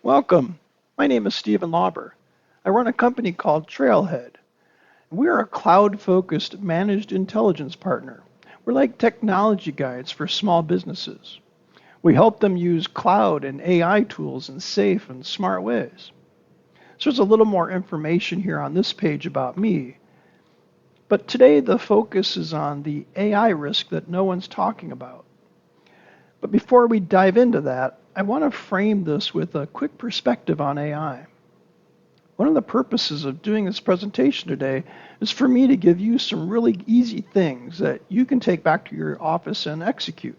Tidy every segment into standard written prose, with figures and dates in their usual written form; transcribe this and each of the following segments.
Welcome. My name is Stephen Lauber. I run a company called Trailhead. We're a cloud-focused managed intelligence partner. We're like technology guides for small businesses. We help them use cloud and AI tools in safe and smart ways. So there's a little more information here on this page about me. But today the focus is on the AI risk that no one's talking about. But before we dive into that, I want to frame this with a quick perspective on AI. One of the purposes of doing this presentation today is for me to give you some really easy things that you can take back to your office and execute,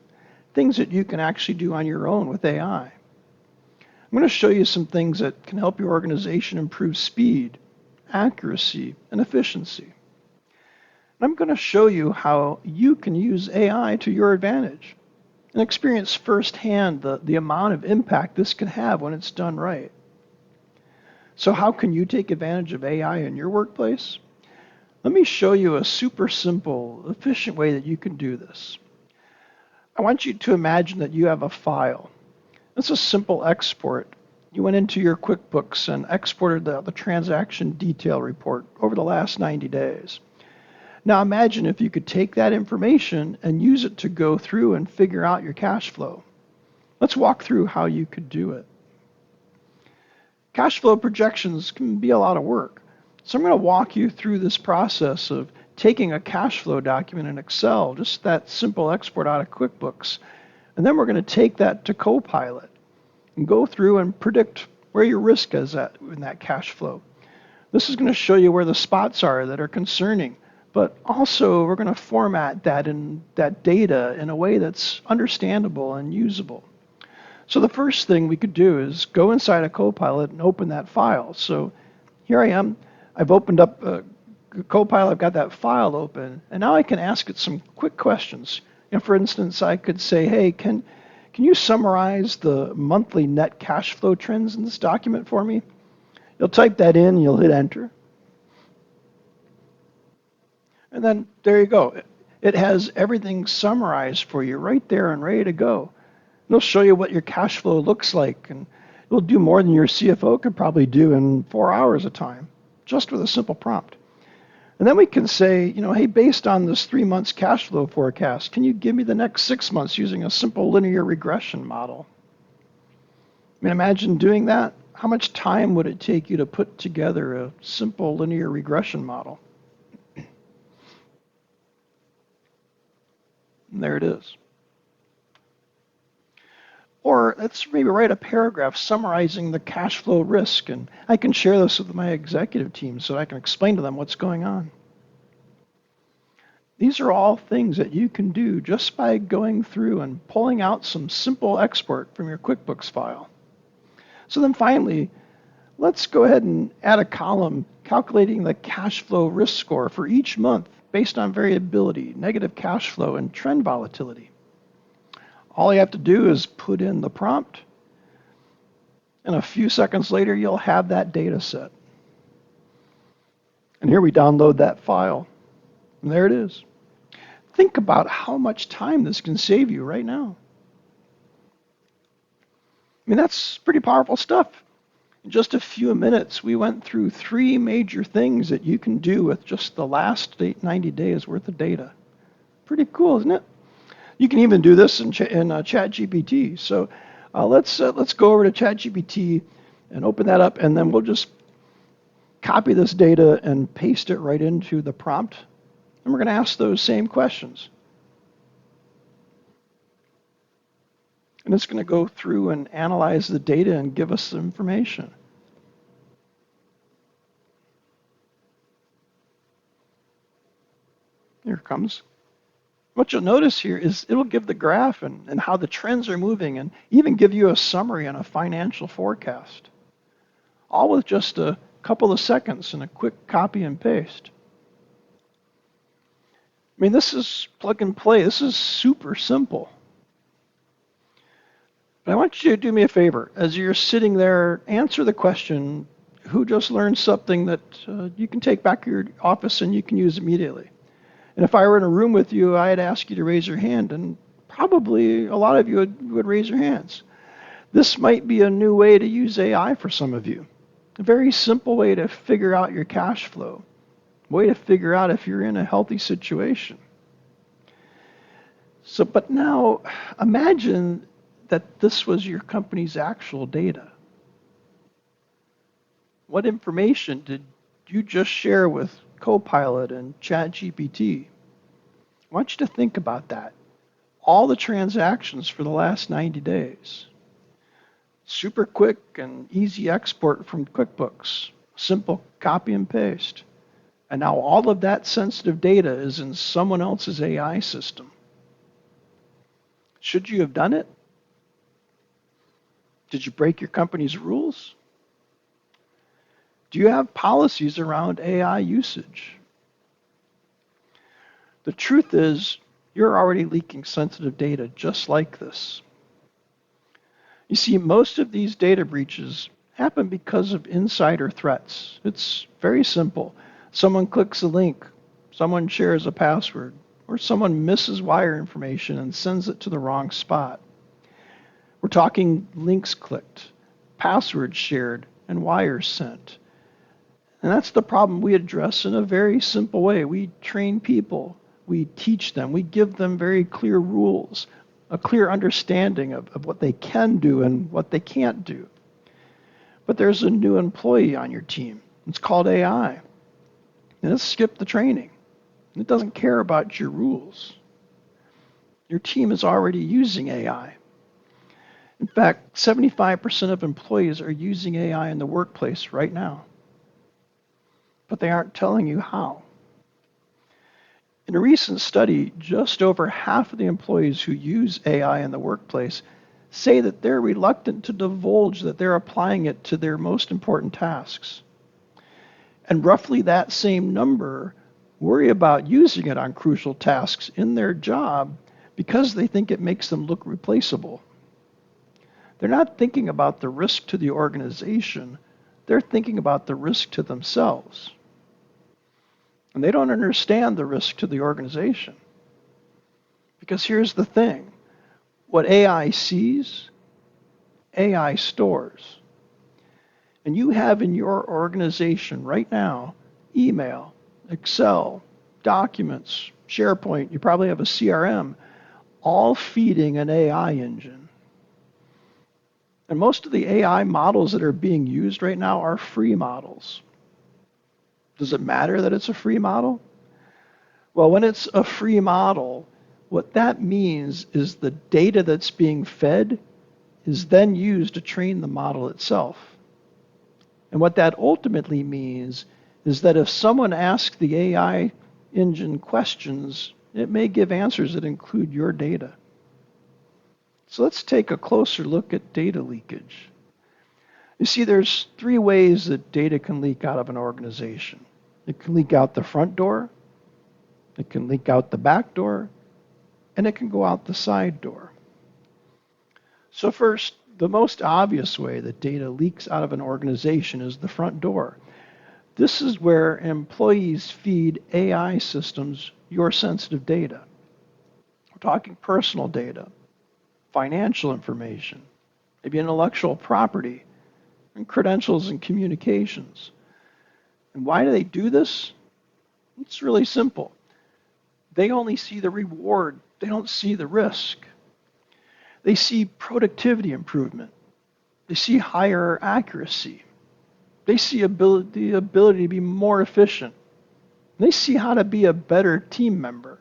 things that you can actually do on your own with AI. I'm going to show you some things that can help your organization improve speed, accuracy, and efficiency. I'm going to show you how you can use AI to your advantage and experience firsthand the amount of impact this can have when it's done right. So how can you take advantage of AI in your workplace? Let me show you a super simple, efficient way that you can do this. I want you to imagine that you have a file. It's a simple export. You went into your QuickBooks and exported the transaction detail report over the last 90 days. Now imagine if you could take that information and use it to go through and figure out your cash flow. Let's walk through how you could do it. Cash flow projections can be a lot of work. So I'm going to walk you through this process of taking a cash flow document in Excel, just that simple export out of QuickBooks, and then we're going to take that to Copilot and go through and predict where your risk is at in that cash flow. This is going to show you where the spots are that are concerning, but also we're going to format that data in a way that's understandable and usable. So the first thing we could do is go inside a Copilot and open that file. So here I am. I've opened up Copilot. I've got that file open, and now I can ask it some quick questions. For instance, I could say, hey, can you summarize the monthly net cash flow trends in this document for me? You'll type that in, and you'll hit enter. And then there you go. It has everything summarized for you right there and ready to go. It'll show you what your cash flow looks like, and it'll do more than your CFO could probably do in 4 hours of time, just with a simple prompt. And then we can say, hey, based on this 3 months cash flow forecast, can you give me the next 6 months using a simple linear regression model? I mean, imagine doing that. How much time would it take you to put together a simple linear regression model? And there it is. Or let's maybe write a paragraph summarizing the cash flow risk, and I can share this with my executive team so I can explain to them what's going on. These are all things that you can do just by going through and pulling out some simple export from your QuickBooks file. So then finally, let's go ahead and add a column calculating the cash flow risk score for each month based on variability, negative cash flow, and trend volatility. All you have to do is put in the prompt, and a few seconds later, you'll have that data set. And here we download that file, and there it is. Think about how much time this can save you right now. I mean, that's pretty powerful stuff. In just a few minutes, we went through 3 major things that you can do with just the last 90 days worth of data. Pretty cool, isn't it? You can even do this in ChatGPT. So let's go over to ChatGPT and open that up, and then we'll just copy this data and paste it right into the prompt. And we're going to ask those same questions. And it's going to go through and analyze the data and give us some information. Here it comes. What you'll notice here is it'll give the graph and how the trends are moving, and even give you a summary and a financial forecast, all with just a couple of seconds and a quick copy and paste. I mean, this is plug and play. This is super simple. But I want you to do me a favor. As you're sitting there, answer the question, who just learned something that you can take back to your office and you can use immediately? And if I were in a room with you, I'd ask you to raise your hand, and probably a lot of you would raise your hands. This might be a new way to use AI for some of you. A very simple way to figure out your cash flow, a way to figure out if you're in a healthy situation. But now imagine that this was your company's actual data. What information did you just share with Copilot and ChatGPT? I want you to think about that. All the transactions for the last 90 days. Super quick and easy export from QuickBooks. Simple copy and paste. And now all of that sensitive data is in someone else's AI system. Should you have done it? Did you break your company's rules? Do you have policies around AI usage? The truth is, you're already leaking sensitive data just like this. You see, most of these data breaches happen because of insider threats. It's very simple. Someone clicks a link, someone shares a password, or someone misses wire information and sends it to the wrong spot. We're talking links clicked, passwords shared, and wires sent. And that's the problem we address in a very simple way. We train people, we teach them, we give them very clear rules, a clear understanding of what they can do and what they can't do. But there's a new employee on your team. It's called AI. And it's skipped the training. It doesn't care about your rules. Your team is already using AI. In fact, 75% of employees are using AI in the workplace right now. But they aren't telling you how. In a recent study, just over half of the employees who use AI in the workplace say that they're reluctant to divulge that they're applying it to their most important tasks. And roughly that same number worry about using it on crucial tasks in their job because they think it makes them look replaceable. They're not thinking about the risk to the organization, they're thinking about the risk to themselves. And they don't understand the risk to the organization. Because here's the thing. What AI sees, AI stores. And you have in your organization right now email, Excel, documents, SharePoint, you probably have a CRM, all feeding an AI engine. And most of the AI models that are being used right now are free models. Does it matter that it's a free model? Well, when it's a free model, what that means is the data that's being fed is then used to train the model itself. And what that ultimately means is that if someone asks the AI engine questions, it may give answers that include your data. So let's take a closer look at data leakage. You see, there's three ways that data can leak out of an organization. It can leak out the front door, it can leak out the back door, and it can go out the side door. So first, the most obvious way that data leaks out of an organization is the front door. This is where employees feed AI systems your sensitive data. We're talking personal data, financial information, maybe intellectual property, and credentials and communications. And why do they do this? It's really simple. They only see the reward. They don't see the risk. They see productivity improvement. They see higher accuracy. They see the ability to be more efficient. They see how to be a better team member.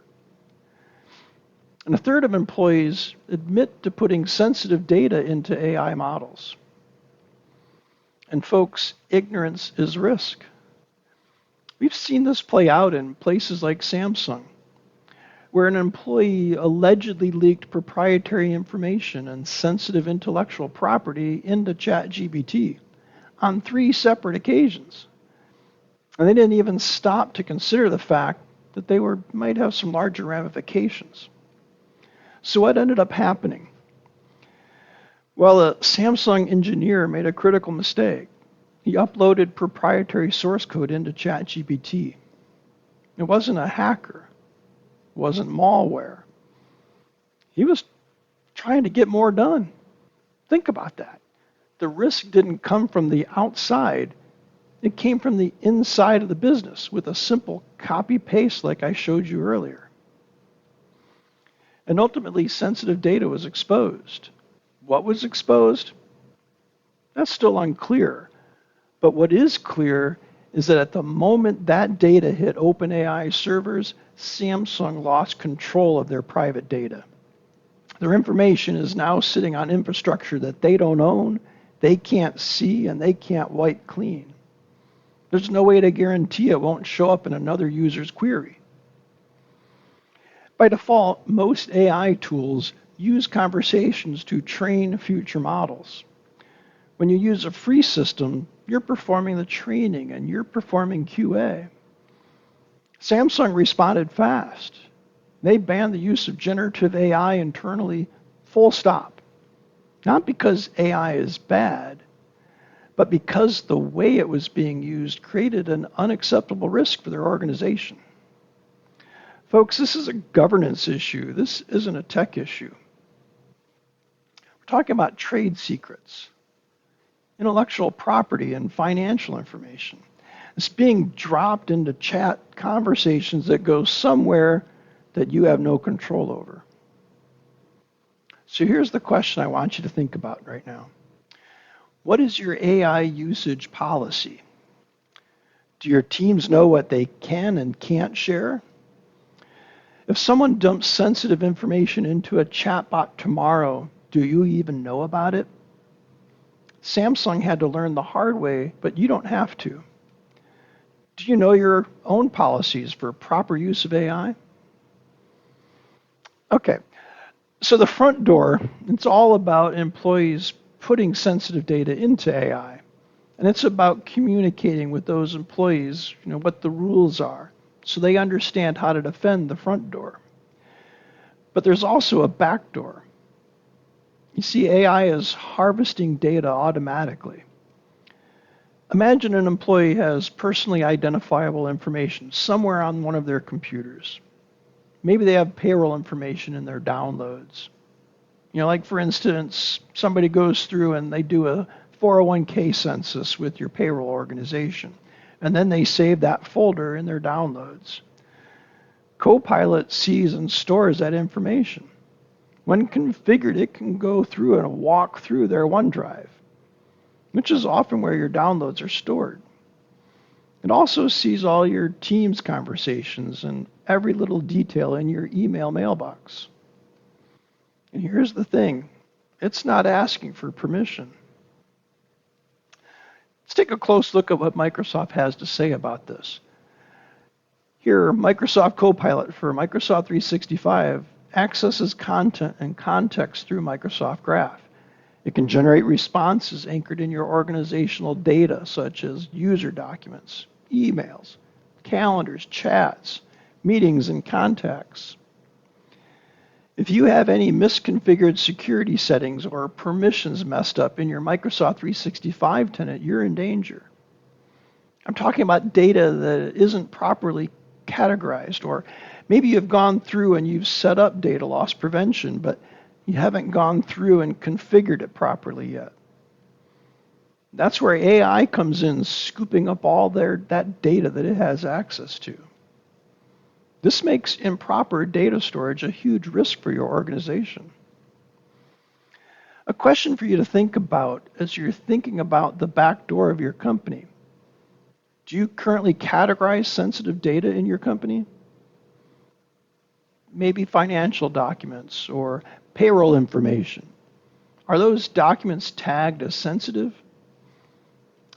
And a third of employees admit to putting sensitive data into AI models. And folks, ignorance is risk. We've seen this play out in places like Samsung, where an employee allegedly leaked proprietary information and sensitive intellectual property into ChatGPT on 3 separate occasions. And they didn't even stop to consider the fact that they might have some larger ramifications. So what ended up happening? Well, a Samsung engineer made a critical mistake. He uploaded proprietary source code into ChatGPT. It wasn't a hacker. It wasn't malware. He was trying to get more done. Think about that. The risk didn't come from the outside. It came from the inside of the business with a simple copy paste like I showed you earlier. And ultimately, sensitive data was exposed. What was exposed? That's still unclear. But what is clear is that at the moment that data hit OpenAI servers, Samsung lost control of their private data. Their information is now sitting on infrastructure that they don't own, they can't see, and they can't wipe clean. There's no way to guarantee it won't show up in another user's query. By default, most AI tools use conversations to train future models. When you use a free system, you're performing the training and you're performing QA. Samsung responded fast. They banned the use of generative AI internally, full stop. Not because AI is bad, but because the way it was being used created an unacceptable risk for their organization. Folks, this is a governance issue. This isn't a tech issue. We're talking about trade secrets, intellectual property, and financial information. It's being dropped into chat conversations that go somewhere that you have no control over. So here's the question I want you to think about right now. What is your AI usage policy? Do your teams know what they can and can't share? If someone dumps sensitive information into a chatbot tomorrow, do you even know about it? Samsung had to learn the hard way, but you don't have to. Do you know your own policies for proper use of AI? Okay, so the front door, it's all about employees putting sensitive data into AI. And it's about communicating with those employees, what the rules are, so they understand how to defend the front door. But there's also a back door. You see, AI is harvesting data automatically. Imagine an employee has personally identifiable information somewhere on one of their computers. Maybe they have payroll information in their downloads. Like for instance, somebody goes through and they do a 401k census with your payroll organization, and then they save that folder in their downloads. Copilot sees and stores that information. When configured, it can go through and walk through their OneDrive, which is often where your downloads are stored. It also sees all your team's conversations and every little detail in your email mailbox. And here's the thing, it's not asking for permission. Let's take a close look at what Microsoft has to say about this. Here, Microsoft Copilot for Microsoft 365 accesses content and context through Microsoft Graph. It can generate responses anchored in your organizational data, such as user documents, emails, calendars, chats, meetings, and contacts. If you have any misconfigured security settings or permissions messed up in your Microsoft 365 tenant, you're in danger. I'm talking about data that isn't properly categorized, or maybe you've gone through and you've set up data loss prevention, but you haven't gone through and configured it properly yet. That's where AI comes in, scooping up all that data that it has access to. This makes improper data storage a huge risk for your organization. A question for you to think about as you're thinking about the back door of your company. Do you currently categorize sensitive data in your company? Maybe financial documents or payroll information. Are those documents tagged as sensitive?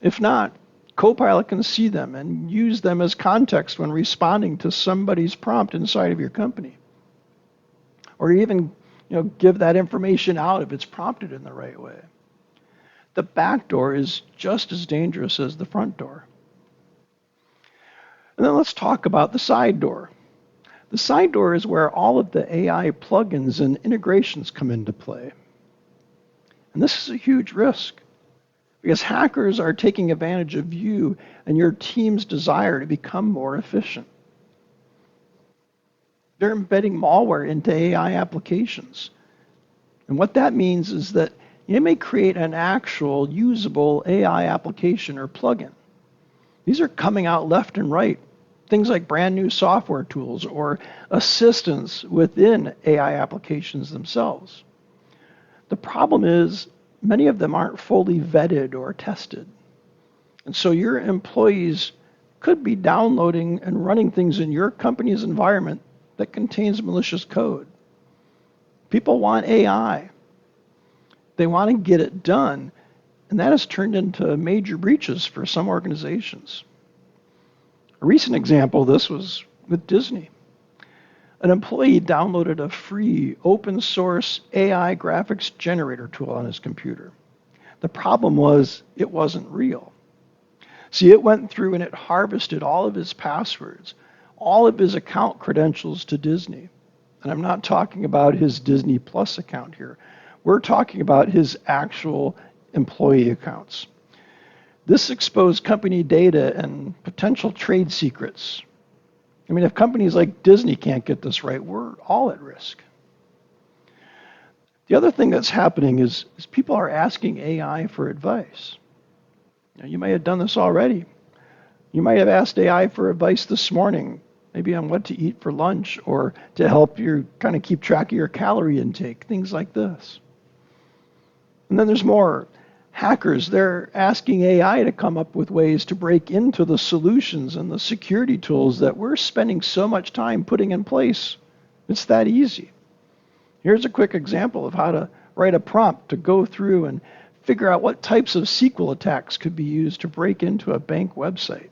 If not, Copilot can see them and use them as context when responding to somebody's prompt inside of your company. Or even, give that information out if it's prompted in the right way. The back door is just as dangerous as the front door. And then let's talk about the side door. The side door is where all of the AI plugins and integrations come into play. And this is a huge risk, because hackers are taking advantage of you and your team's desire to become more efficient. They're embedding malware into AI applications. And what that means is that, It may create an actual usable AI application or plugin. These are coming out left and right. Things like brand new software tools or assistants within AI applications themselves. The problem is many of them aren't fully vetted or tested. And so your employees could be downloading and running things in your company's environment that contains malicious code. People want AI. They want to get it done, and that has turned into major breaches for some organizations. A recent example of this was with Disney. An employee downloaded a free open source AI graphics generator tool on his computer. The problem was it wasn't real. See, it went through and it harvested all of his passwords, all of his account credentials to Disney. And I'm not talking about his Disney Plus account here. We're talking about his actual employee accounts. This exposed company data and potential trade secrets. I mean, if companies like Disney can't get this right, we're all at risk. The other thing that's happening is people are asking AI for advice. You may have done this already. You might have asked AI for advice this morning, maybe on what to eat for lunch or to help you kind of keep track of your calorie intake, things like this. And then there's more. Hackers, they're asking AI to come up with ways to break into the solutions and the security tools that we're spending so much time putting in place. It's that easy. Here's a quick example of how to write a prompt to go through and figure out what types of SQL attacks could be used to break into a bank website.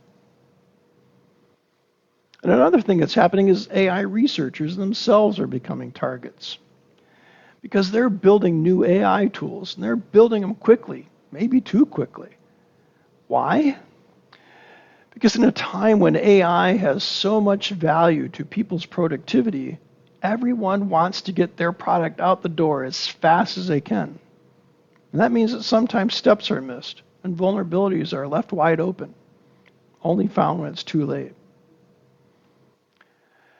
And another thing that's happening is AI researchers themselves are becoming targets because they're building new AI tools and they're building them quickly, maybe too quickly. Why? Because in a time when AI has so much value to people's productivity, everyone wants to get their product out the door as fast as they can. And that means that sometimes steps are missed and vulnerabilities are left wide open, only found when it's too late.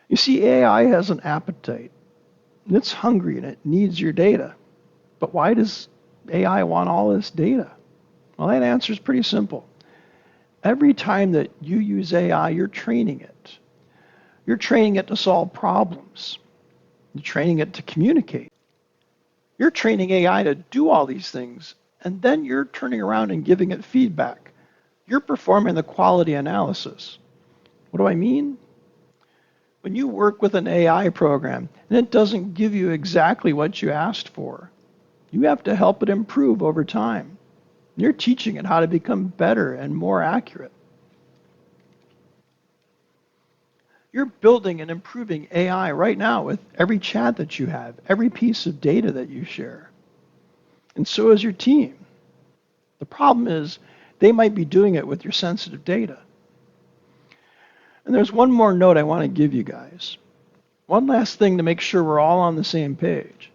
You see, AI has an appetite. And it's hungry and it needs your data. But why does AI want all this data? Well, that answer is pretty simple. Every time that you use AI, you're training it. You're training it to solve problems. You're training it to communicate. You're training AI to do all these things, and then you're turning around and giving it feedback. You're performing the quality analysis. What do I mean? When you work with an AI program and it doesn't give you exactly what you asked for, you have to help it improve over time. You're teaching it how to become better and more accurate. You're building and improving AI right now with every chat that you have, every piece of data that you share. And so is your team. The problem is they might be doing it with your sensitive data. And there's one more note I want to give you guys. One last thing to make sure we're all on the same page.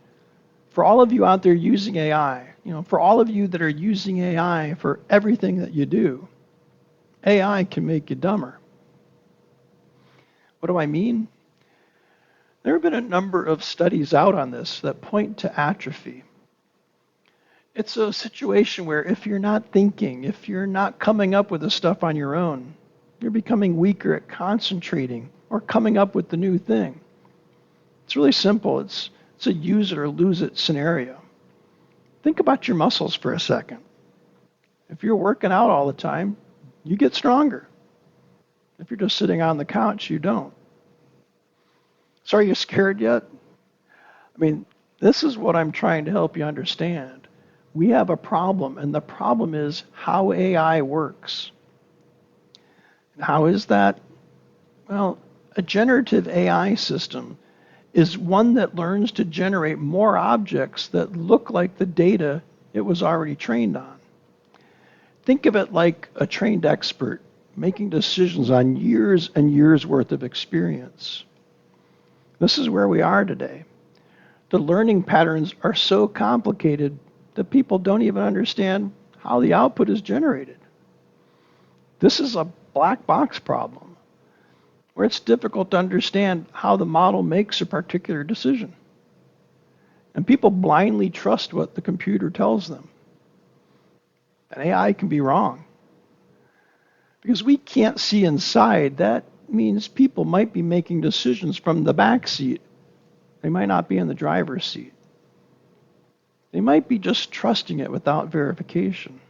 For all of you out there using AI, for all of you that are using AI for everything that you do, AI can make you dumber. What do I mean? There have been a number of studies out on this that point to atrophy. It's a situation where if you're not thinking, if you're not coming up with the stuff on your own, you're becoming weaker at concentrating or coming up with the new thing. It's really simple. It's a use it or lose it scenario. Think about your muscles for a second. If you're working out all the time, you get stronger. If you're just sitting on the couch, you don't. So are you scared yet? I mean, this is what I'm trying to help you understand. We have a problem, and the problem is how AI works. And how is that? Well, a generative AI system is one that learns to generate more objects that look like the data it was already trained on. Think of it like a trained expert making decisions on years and years worth of experience. This is where we are today. The learning patterns are so complicated that people don't even understand how the output is generated. This is a black box problem where it's difficult to understand how the model makes a particular decision. And people blindly trust what the computer tells them. And AI can be wrong. Because we can't see inside, that means people might be making decisions from the back seat. They might not be in the driver's seat. They might be just trusting it without verification.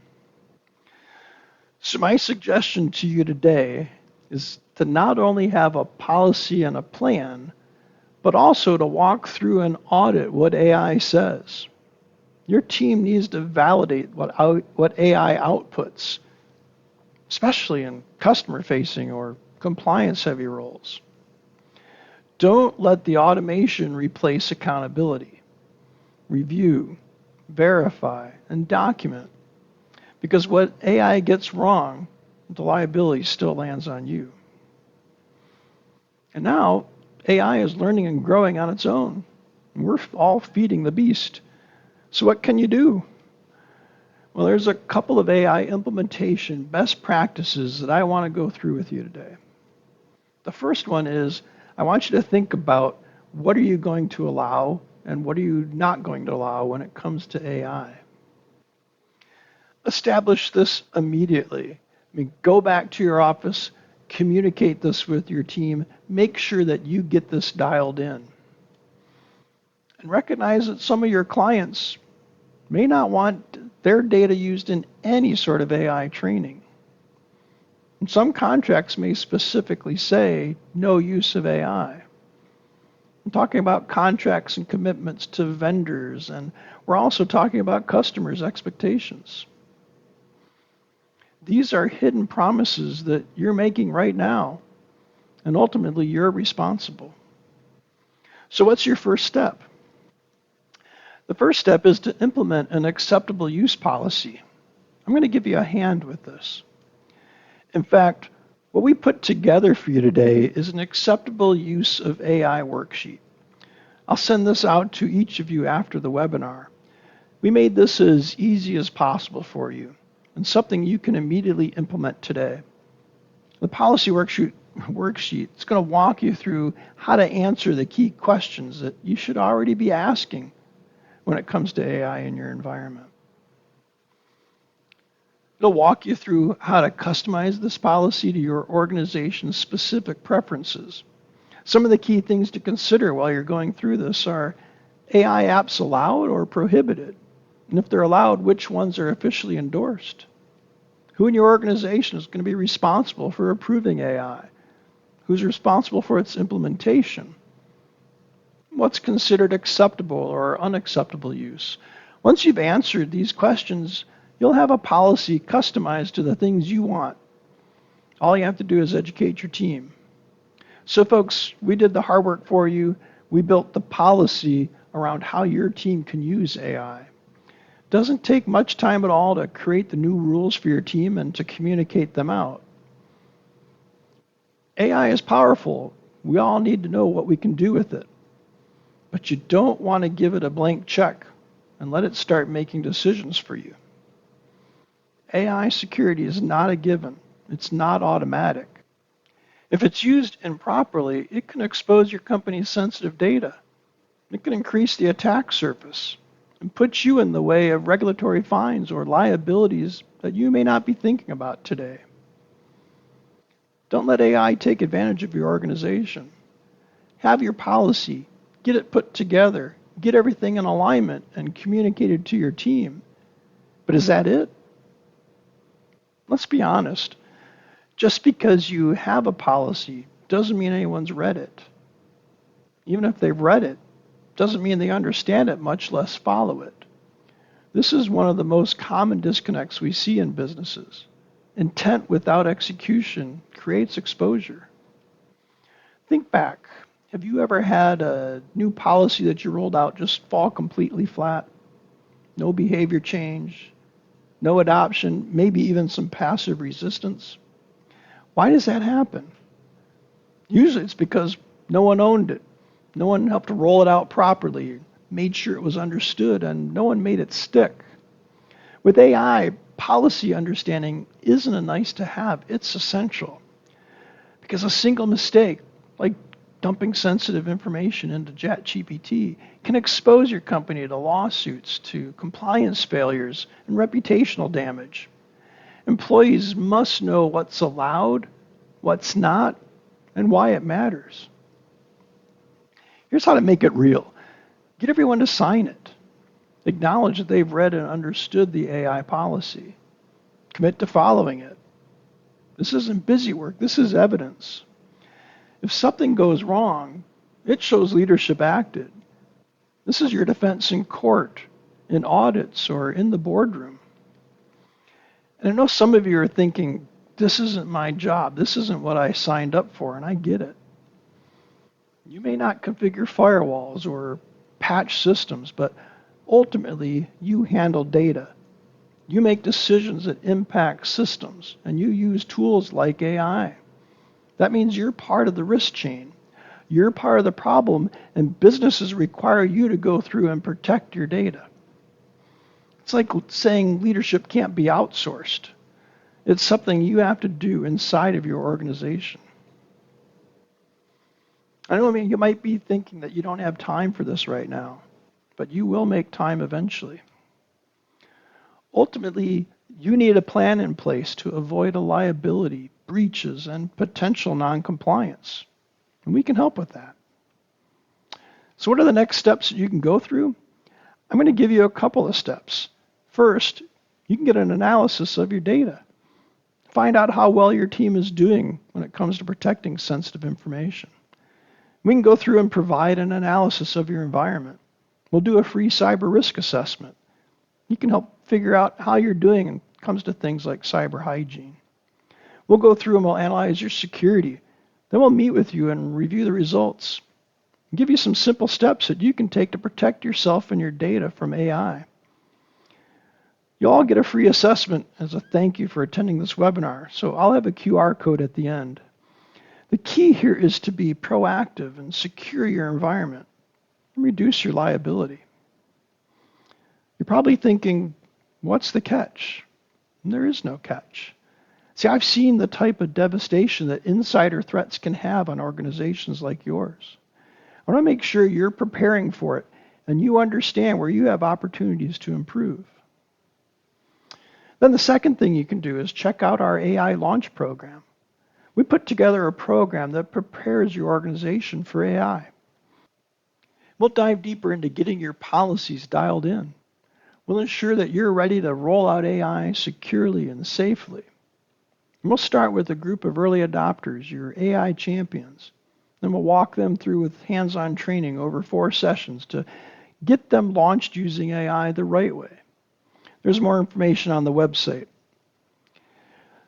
So my suggestion to you today is to not only have a policy and a plan, but also to walk through and audit what AI says. Your team needs to validate what AI outputs, especially in customer-facing or compliance-heavy roles. Don't let the automation replace accountability. Review, verify, and document. Because what AI gets wrong, the liability still lands on you. And now, AI is learning and growing on its own. And we're all feeding the beast. So what can you do? Well, there's a couple of AI implementation best practices that I want to go through with you today. The first one is I want you to think about what are you going to allow and what are you not going to allow when it comes to AI. Establish this immediately. Go back to your office, communicate this with your team, make sure that you get this dialed in. And recognize that some of your clients may not want their data used in any sort of AI training. And some contracts may specifically say no use of AI. I'm talking about contracts and commitments to vendors, and we're also talking about customers' expectations. These are hidden promises that you're making right now, and ultimately you're responsible. So what's your first step? The first step is to implement an acceptable use policy. I'm going to give you a hand with this. In fact, what we put together for you today is an acceptable use of AI worksheet. I'll send this out to each of you after the webinar. We made this as easy as possible for you and something you can immediately implement today. The policy worksheet is going to walk you through how to answer the key questions that you should already be asking when it comes to AI in your environment. It'll walk you through how to customize this policy to your organization's specific preferences. Some of the key things to consider while you're going through this are AI apps allowed or prohibited? And if they're allowed, which ones are officially endorsed? Who in your organization is going to be responsible for approving AI? Who's responsible for its implementation? What's considered acceptable or unacceptable use? Once you've answered these questions, you'll have a policy customized to the things you want. All you have to do is educate your team. So folks, we did the hard work for you. We built the policy around how your team can use AI. Doesn't take much time at all to create the new rules for your team and to communicate them out. AI is powerful. We all need to know what we can do with it. But you don't want to give it a blank check and let it start making decisions for you. AI security is not a given. It's not automatic. If it's used improperly, it can expose your company's sensitive data. It can increase the attack surface and put you in the way of regulatory fines or liabilities that you may not be thinking about today. Don't let AI take advantage of your organization. Have your policy, get it put together, get everything in alignment and communicated to your team. But is that it? Let's be honest. Just because you have a policy doesn't mean anyone's read it. Even if they've read it, doesn't mean they understand it, much less follow it. This is one of the most common disconnects we see in businesses. Intent without execution creates exposure. Think back. Have you ever had a new policy that you rolled out just fall completely flat? No behavior change, no adoption, maybe even some passive resistance? Why does that happen? Usually it's because no one owned it. No one helped to roll it out properly, made sure it was understood, and no one made it stick. With AI, policy understanding isn't a nice to have, it's essential. Because a single mistake, like Dumping sensitive information into ChatGPT can expose your company to lawsuits, to compliance failures, and reputational damage. Employees must know what's allowed, what's not, and why it matters. Here's how to make it real. Get everyone to sign it. Acknowledge that they've read and understood the AI policy. Commit to following it. This isn't busy work, this is evidence. If something goes wrong, it shows leadership acted. This is your defense in court, in audits, or in the boardroom. And I know some of you are thinking, this isn't my job, this isn't what I signed up for, and I get it. You may not configure firewalls or patch systems, but ultimately you handle data. You make decisions that impact systems, and you use tools like AI. That means you're part of the risk chain. You're part of the problem, and businesses require you to go through and protect your data. It's like saying leadership can't be outsourced. It's something you have to do inside of your organization. I know, you might be thinking that you don't have time for this right now, but you will make time eventually. Ultimately, you need a plan in place to avoid a liability, breaches, and potential non-compliance. And we can help with that. So what are the next steps that you can go through? I'm going to give you a couple of steps. First, you can get an analysis of your data. Find out how well your team is doing when it comes to protecting sensitive information. We can go through and provide an analysis of your environment. We'll do a free cyber risk assessment. You can help figure out how you're doing when it comes to things like cyber hygiene. We'll go through and we'll analyze your security. Then we'll meet with you and review the results. Give you some simple steps that you can take to protect yourself and your data from AI. You'll all get a free assessment as a thank you for attending this webinar, so I'll have a QR code at the end. The key here is to be proactive and secure your environment and reduce your liability. You're probably thinking, what's the catch? And there is no catch. See, I've seen the type of devastation that insider threats can have on organizations like yours. I want to make sure you're preparing for it and you understand where you have opportunities to improve. Then the second thing you can do is check out our AI launch program. We put together a program that prepares your organization for AI. We'll dive deeper into getting your policies dialed in. We'll ensure that you're ready to roll out AI securely and safely. And we'll start with a group of early adopters, your AI champions. Then we'll walk them through with hands-on training over 4 sessions to get them launched using AI the right way. There's more information on the website.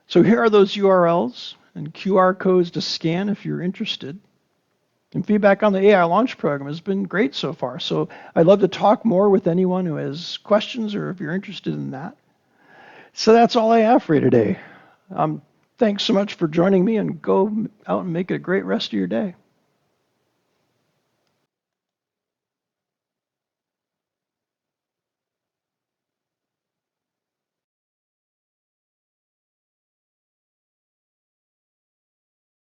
So here are those URLs and QR codes to scan if you're interested. And feedback on the AI launch program has been great so far. So I'd love to talk more with anyone who has questions or if you're interested in that. So that's all I have for you today. Thanks so much for joining me, and go out and make it a great rest of your day.